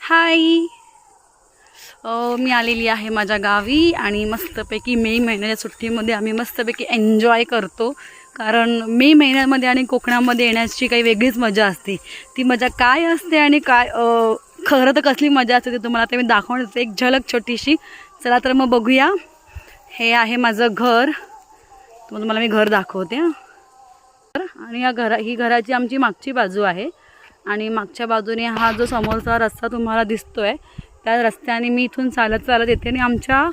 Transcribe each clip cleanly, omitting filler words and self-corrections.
हाय, मी आलेली आहे माझ्या गावी आणि मस्तपैकी मे महिन्याच्या सुट्टीमध्ये आम्ही मस्तपैकी एन्जॉय करतो. कारण मे महिन्यामध्ये आणि कोकणामध्ये येण्याची काही वेगळीच मजा असते. ती मजा काय असते आणि काय खरं तर कसली मजा असते ते तुम्हाला आता मी दाखवणार होते, एक झलक छोटीशी. चला तर मग बघूया. हे आहे माझं घर, तुम्हाला मी घर दाखवते हां. आणि ही घराची आमची मागची बाजू आहे आणि मागच्या बाजूने हा जो समोरचा रस्ता तुम्हाला दिसतोय त्या रस्त्याने मी इथून चालत येते आणि आमच्या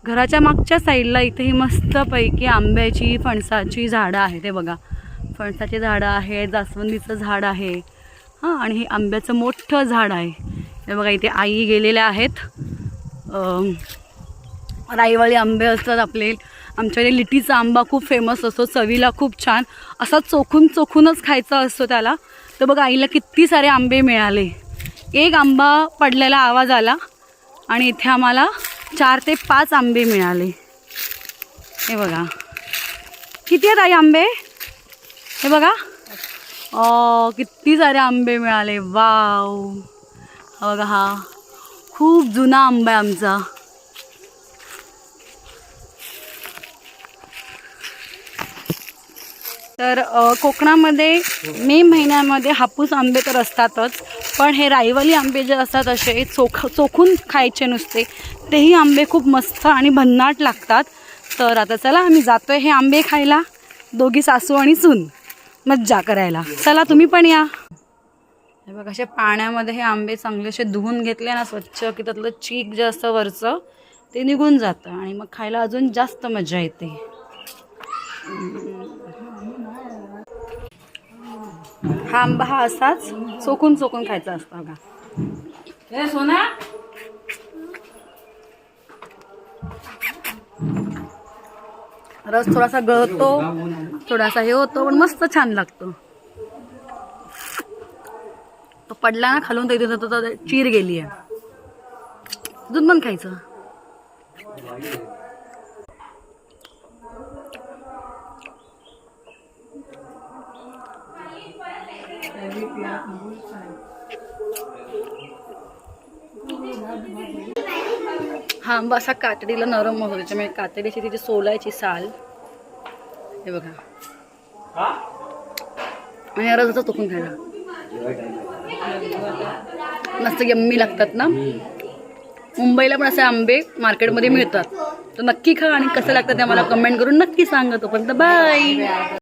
घराच्या मागच्या साईडला इथे ही मस्तपैकी आंब्याची फणसाची झाडं आहेत. हे बघा, फणसाची झाडं आहेत, जास्वंदीचं झाड आहे हां, आणि हे आंब्याचं मोठं झाड आहे. हे बघा, इथे आई गेलेल्या आहेत. राईवाळी आंबे असतात आपले. आमच्याकडे लिटीचा आंबा खूप फेमस असतो, चवीला खूप छान असा चोखूनच खायचा असतो त्याला. तर बघा, आईला किती सारे आंबे मिळाले. एक आंबा पडलेला आवाज आला आणि इथे आम्हाला 4 ते 5 आंबे मिळाले. हे बघा किती आहेत आई आंबे. हे बघा, किती सारे आंबे मिळाले. वाव, हा बघा, हा खूप जुना आंबा आहे आमचा. तर कोकणामध्ये मे महिन्यामध्ये हापूस आंबे तर असतातच, पण हे राईवाली आंबे जे असतात असे चोखून खायचे नुसते, तेही आंबे खूप मस्त आणि भन्नाट लागतात. तर आता चला आम्ही जातोय हे आंबे खायला, दोघी सासू आणि सून मज्जा करायला. चला तुम्ही पण या. हे बघा, असे पाण्यामध्ये हे आंबे चांगले असे धुवून घेतले ना स्वच्छ, की त्यातलं चीक जे असतं वरचं ते निघून जातं आणि मग खायला अजून जास्त मजा येते. हा आंबा हा असाच चोखून खायचा असतो बघा. हे सोना, रस थोडासा गळतो, थोडासा हे होतो, पण मस्त छान लागतो. तो पडला ना खालून तर इथे तो चीर गेली आहे. अजून पण खायचं. हा आंबा असा कातडीला नरम होतो, त्याच्यामुळे कातडीची तिची सोलायची साल. हे बघा, आणि रसाचा चोखून खायला मस्त यम्मी लागतात ना. मुंबईला पण असे आंबे मार्केटमध्ये मिळतात, तर नक्की खा आणि कसं लागतं ते मला कमेंट करून नक्की सांगा. तोपर्यंत बाय.